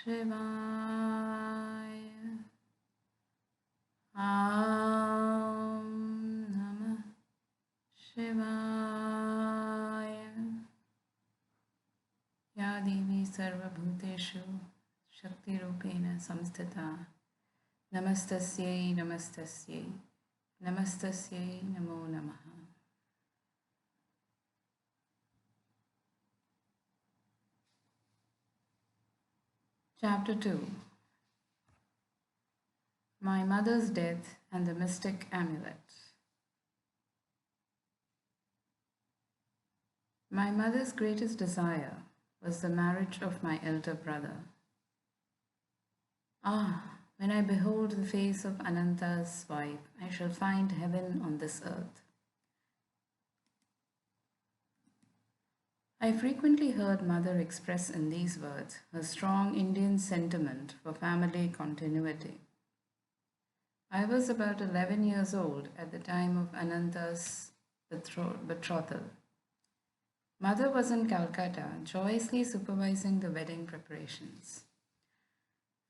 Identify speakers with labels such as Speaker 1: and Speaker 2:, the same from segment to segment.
Speaker 1: Shivaya. Om Namah Shivaya. Ya Devi Sarva Bhuteshu Shakti Rupena Samstita. Namastasyai Namastasyai Namastasyai Namo Namaha. Chapter 2. My mother's death and the mystic amulet. My mother's greatest desire was the marriage of my elder brother. Ah, when I behold the face of Ananta's wife, I shall find heaven on this earth. I frequently heard mother express in these words her strong Indian sentiment for family continuity. I was about 11 years old at the time of Ananta's betrothal. Mother was in Calcutta, joyously supervising the wedding preparations.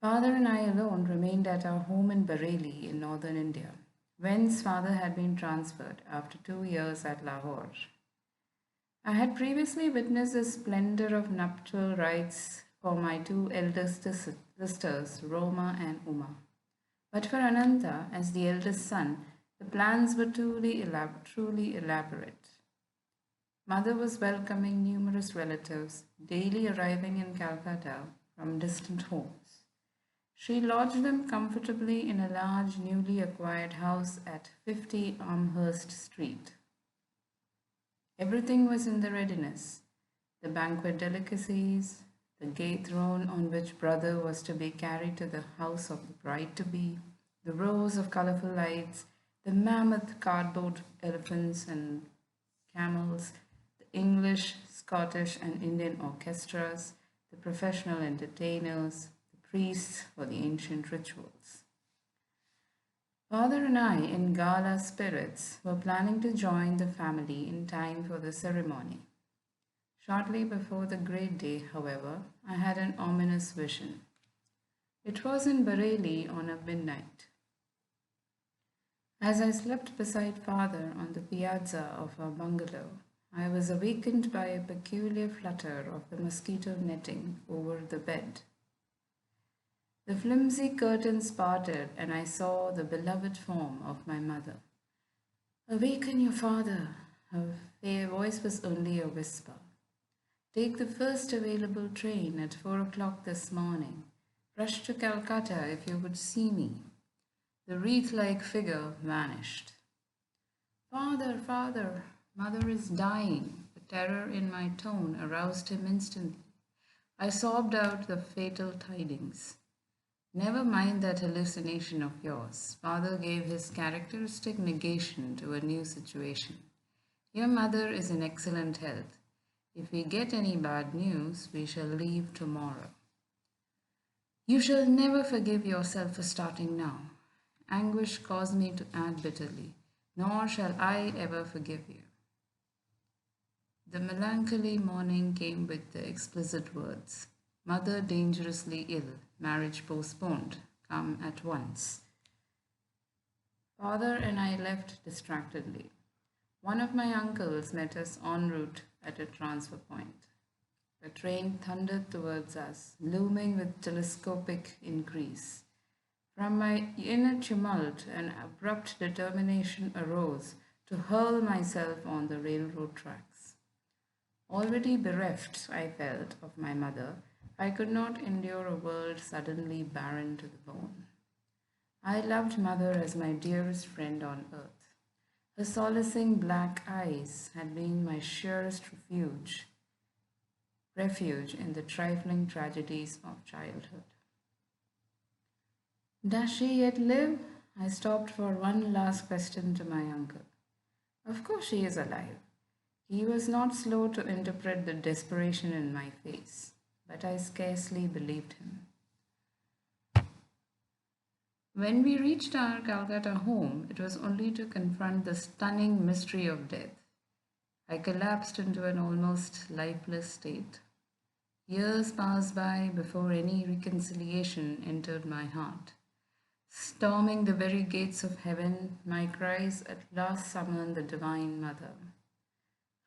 Speaker 1: Father and I alone remained at our home in Bareilly in northern India, whence father had been transferred after 2 years at Lahore. I had previously witnessed the splendor of nuptial rites for my two eldest sisters, Roma and Uma. But for Ananta, as the eldest son, the plans were truly elaborate. Mother was welcoming numerous relatives, daily arriving in Calcutta from distant homes. She lodged them comfortably in a large newly acquired house at 50 Amherst Street. Everything was in the readiness. The banquet delicacies, the gay throne on which brother was to be carried to the house of the bride-to-be, the rows of colorful lights, the mammoth cardboard elephants and camels, the English, Scottish, and Indian orchestras, the professional entertainers, the priests for the ancient rituals. Father and I, in gala spirits, were planning to join the family in time for the ceremony. Shortly before the great day, however, I had an ominous vision. It was in Bareilly on a midnight. As I slept beside father on the piazza of our bungalow, I was awakened by a peculiar flutter of the mosquito netting over the bed. The flimsy curtains parted, and I saw the beloved form of my mother. "Awaken your father!" Her fair voice was only a whisper. "Take the first available train at 4 o'clock this morning. Rush to Calcutta if you would see me." The wreath-like figure vanished. "Father, father, mother is dying." The terror in my tone aroused him instantly. I sobbed out the fatal tidings. "Never mind that hallucination of yours." Father gave his characteristic negation to a new situation. "Your mother is in excellent health. If we get any bad news, we shall leave tomorrow." "You shall never forgive yourself for starting now." Anguish caused me to add bitterly, "Nor shall I ever forgive you." The melancholy morning came with the explicit words, "Mother dangerously ill, marriage postponed, come at once." Father and I left distractedly. One of my uncles met us en route at a transfer point. The train thundered towards us, looming with telescopic increase. From my inner tumult, an abrupt determination arose to hurl myself on the railroad tracks. Already bereft, I felt, of my mother, I could not endure a world suddenly barren to the bone. I loved mother as my dearest friend on earth. Her solacing black eyes had been my surest refuge in the trifling tragedies of childhood. "Does she yet live?" I stopped for one last question to my uncle. "Of course she is alive." He was not slow to interpret the desperation in my face, but I scarcely believed him. When we reached our Calcutta home, it was only to confront the stunning mystery of death. I collapsed into an almost lifeless state. Years passed by before any reconciliation entered my heart. Storming the very gates of heaven, my cries at last summoned the Divine Mother.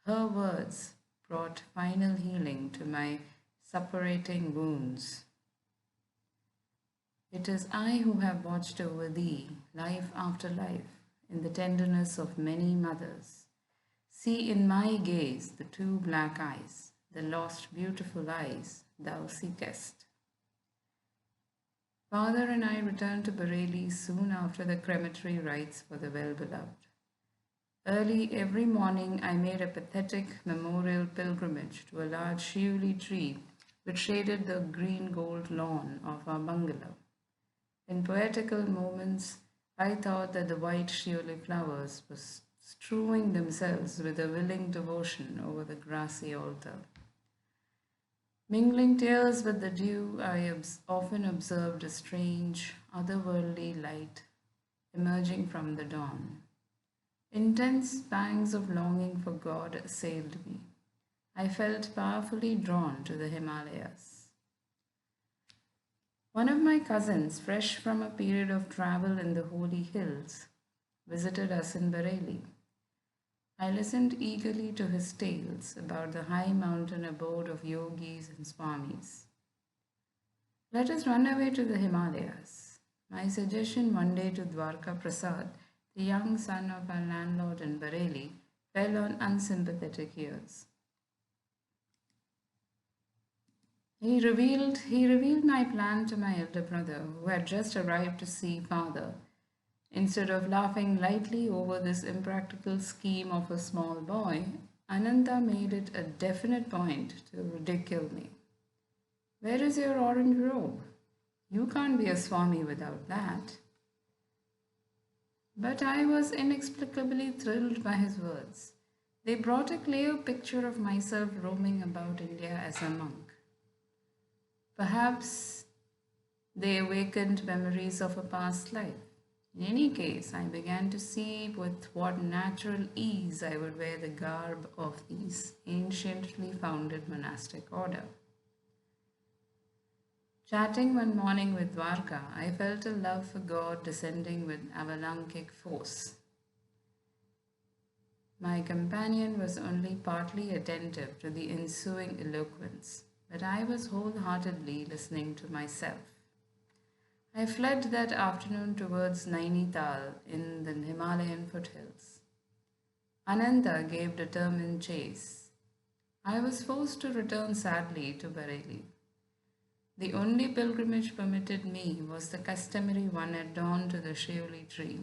Speaker 1: Her words brought final healing to my suppurating wounds. It is I who have watched over thee, life after life, in the tenderness of many mothers. See in my gaze the two black eyes, the lost beautiful eyes thou seekest. Father and I returned to Bareilly soon after the crematory rites for the well-beloved. Early every morning I made a pathetic memorial pilgrimage to a large Shivli tree which shaded the green gold lawn of our bungalow. In poetical moments, I thought that the white Shivli flowers were strewing themselves with a willing devotion over the grassy altar. Mingling tears with the dew, I often observed a strange, otherworldly light emerging from the dawn. Intense pangs of longing for God assailed me. I felt powerfully drawn to the Himalayas. One of my cousins, fresh from a period of travel in the holy hills, visited us in Bareilly. I listened eagerly to his tales about the high mountain abode of yogis and swamis. Let us run away to the Himalayas. My suggestion one day to Dwarka Prasad, the young son of our landlord in Bareilly, fell on unsympathetic ears. He revealed my plan to my elder brother, who had just arrived to see father. Instead of laughing lightly over this impractical scheme of a small boy, Ananda made it a definite point to ridicule me. Where is your orange robe? You can't be a Swami without that. But I was inexplicably thrilled by his words. They brought a clear picture of myself roaming about India as a monk. Perhaps they awakened memories of a past life. In any case, I began to see with what natural ease I would wear the garb of these anciently founded monastic order. Chatting one morning with Dwarka, I felt a love for God descending with avalanchic force. My companion was only partly attentive to the ensuing eloquence, but I was wholeheartedly listening to myself. I fled that afternoon towards Nainital in the Himalayan foothills. Ananda gave determined chase. I was forced to return sadly to Bareilly. The only pilgrimage permitted me was the customary one at dawn to the Shivli tree.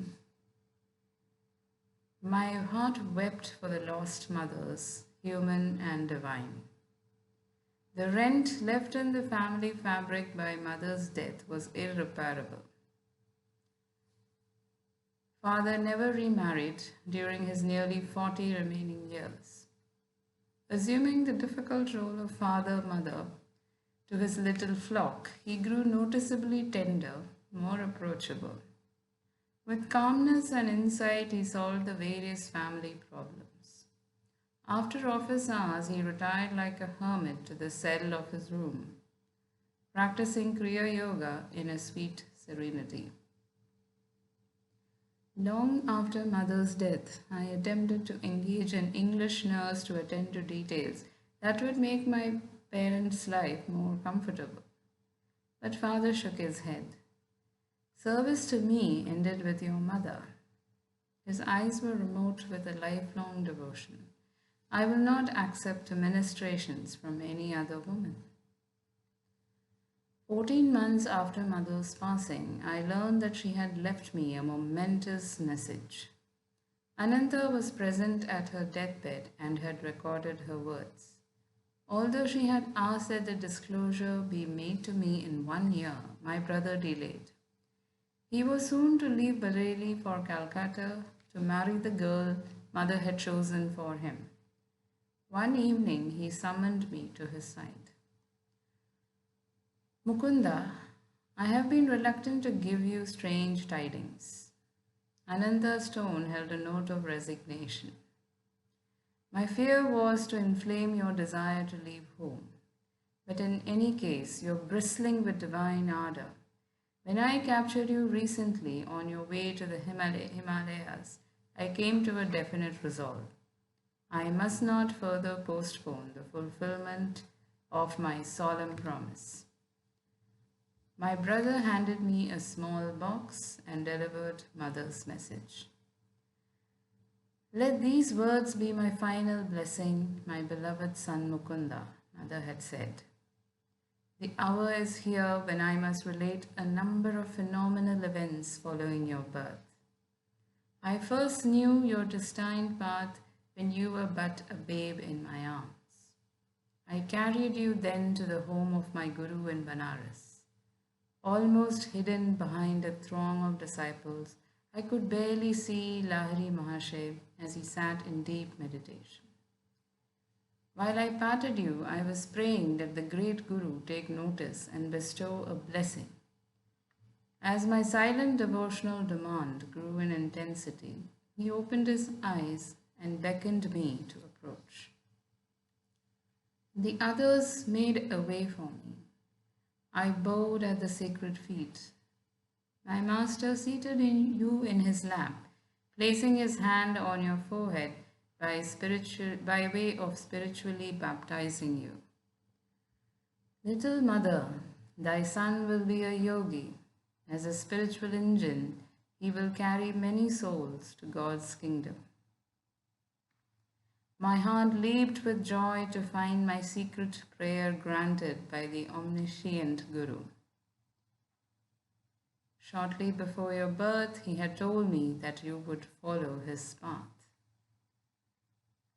Speaker 1: My heart wept for the lost mothers, human and divine. The rent left in the family fabric by mother's death was irreparable. Father never remarried during his nearly 40 remaining years. Assuming the difficult role of father-mother to his little flock, he grew noticeably tender, more approachable. With calmness and insight, he solved the various family problems. After office hours, he retired like a hermit to the cell of his room, practicing Kriya Yoga in a sweet serenity. Long after mother's death, I attempted to engage an English nurse to attend to details that would make my parents' life more comfortable. But father shook his head. Service to me ended with your mother. His eyes were remote with a lifelong devotion. I will not accept ministrations from any other woman. 14 months after mother's passing, I learned that she had left me a momentous message. Ananta was present at her deathbed and had recorded her words. Although she had asked that the disclosure be made to me in 1 year, my brother delayed. He was soon to leave Bareilly for Calcutta to marry the girl mother had chosen for him. One evening he summoned me to his side. Mukunda, I have been reluctant to give you strange tidings. Ananda's tone held a note of resignation. My fear was to inflame your desire to leave home. But in any case, you're bristling with divine ardor. When I captured you recently on your way to the Himalayas, I came to a definite resolve. I must not further postpone the fulfillment of my solemn promise. My brother handed me a small box and delivered Mother's message. Let these words be my final blessing, my beloved son Mukunda, Mother had said. The hour is here when I must relate a number of phenomenal events following your birth. I first knew your destined path when you were but a babe in my arms. I carried you then to the home of my Guru in Banaras. Almost hidden behind a throng of disciples, I could barely see Lahiri Mahashay as he sat in deep meditation. While I patted you, I was praying that the great Guru take notice and bestow a blessing. As my silent devotional demand grew in intensity, he opened his eyes and beckoned me to approach. The others made a way for me. I bowed at the sacred feet. My master seated you in his lap, placing his hand on your forehead by way of spiritually baptizing you. Little mother, thy son will be a yogi. As a spiritual engine, he will carry many souls to God's kingdom. My heart leaped with joy to find my secret prayer granted by the omniscient Guru. Shortly before your birth, he had told me that you would follow his path.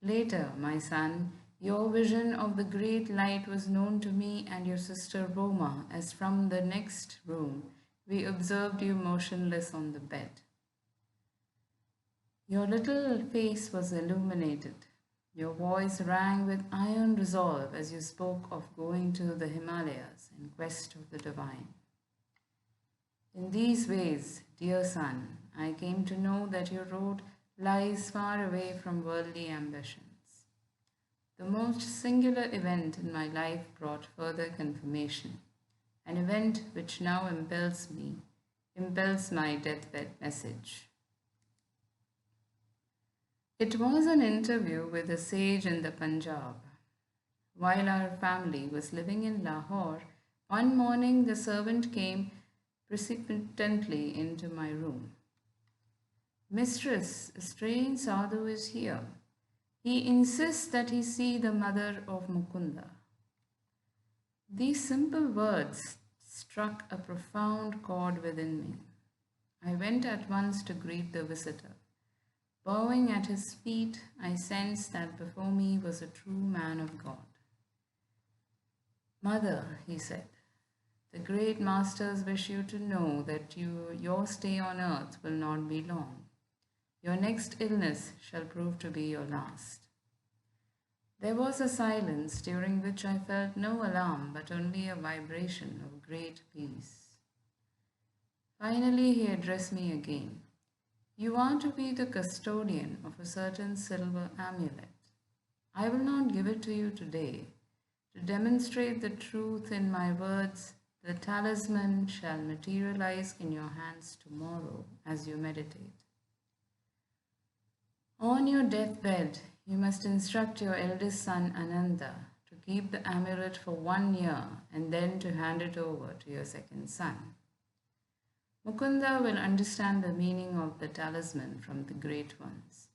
Speaker 1: Later, my son, your vision of the great light was known to me and your sister Roma as from the next room we observed you motionless on the bed. Your little face was illuminated. Your voice rang with iron resolve as you spoke of going to the Himalayas in quest of the divine. In these ways, dear son, I came to know that your road lies far away from worldly ambitions. The most singular event in my life brought further confirmation, an event which now impels my deathbed message. It was an interview with a sage in the Punjab. While our family was living in Lahore, one morning the servant came precipitately into my room. Mistress, a strange sadhu is here. He insists that he see the mother of Mukunda. These simple words struck a profound chord within me. I went at once to greet the visitor. Bowing at his feet, I sensed that before me was a true man of God. Mother, he said, the great masters wish you to know that your stay on earth will not be long. Your next illness shall prove to be your last. There was a silence during which I felt no alarm but only a vibration of great peace. Finally, he addressed me again. You are to be the custodian of a certain silver amulet. I will not give it to you today. To demonstrate the truth in my words, the talisman shall materialize in your hands tomorrow as you meditate. On your deathbed, you must instruct your eldest son Ananda to keep the amulet for 1 year and then to hand it over to your second son. Mukunda will understand the meaning of the talisman from the great ones.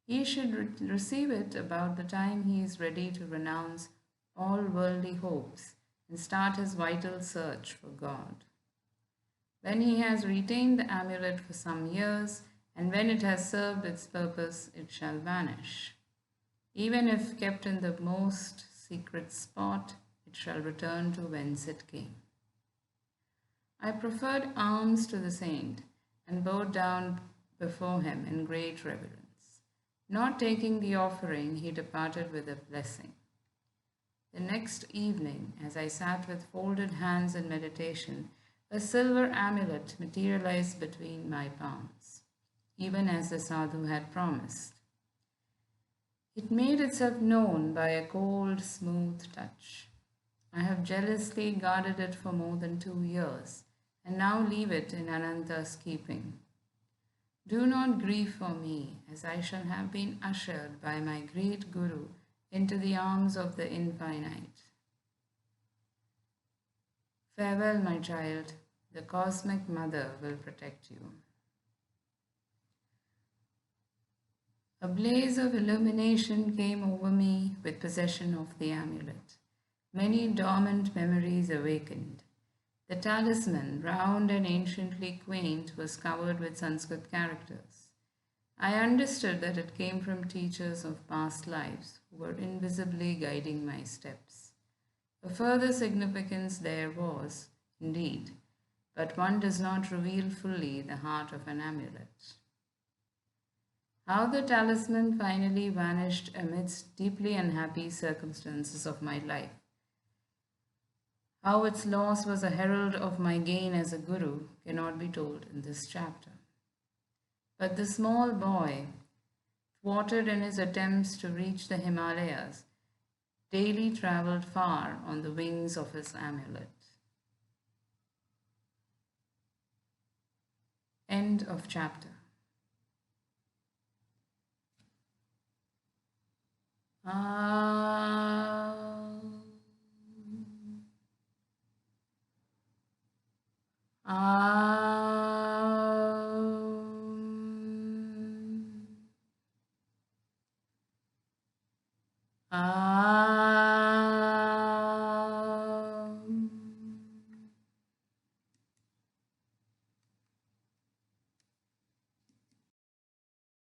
Speaker 1: He should receive it about the time he is ready to renounce all worldly hopes and start his vital search for God. When he has retained the amulet for some years, and when it has served its purpose, it shall vanish. Even if kept in the most secret spot, it shall return to whence it came. I proffered alms to the saint and bowed down before him in great reverence. Not taking the offering, he departed with a blessing. The next evening, as I sat with folded hands in meditation, a silver amulet materialized between my palms, even as the sadhu had promised. It made itself known by a cold, smooth touch. I have jealously guarded it for more than 2 years, and now leave it in Ananta's keeping. Do not grieve for me, as I shall have been ushered by my great Guru into the arms of the infinite. Farewell, my child. The cosmic mother will protect you. A blaze of illumination came over me with possession of the amulet. Many dormant memories awakened. The talisman, round and anciently quaint, was covered with Sanskrit characters. I understood that it came from teachers of past lives who were invisibly guiding my steps. A further significance there was, indeed, but one does not reveal fully the heart of an amulet. How the talisman finally vanished amidst deeply unhappy circumstances of my life. How its loss was a herald of my gain as a guru cannot be told in this chapter. But the small boy, thwarted in his attempts to reach the Himalayas, daily traveled far on the wings of his amulet. End of chapter. Ah.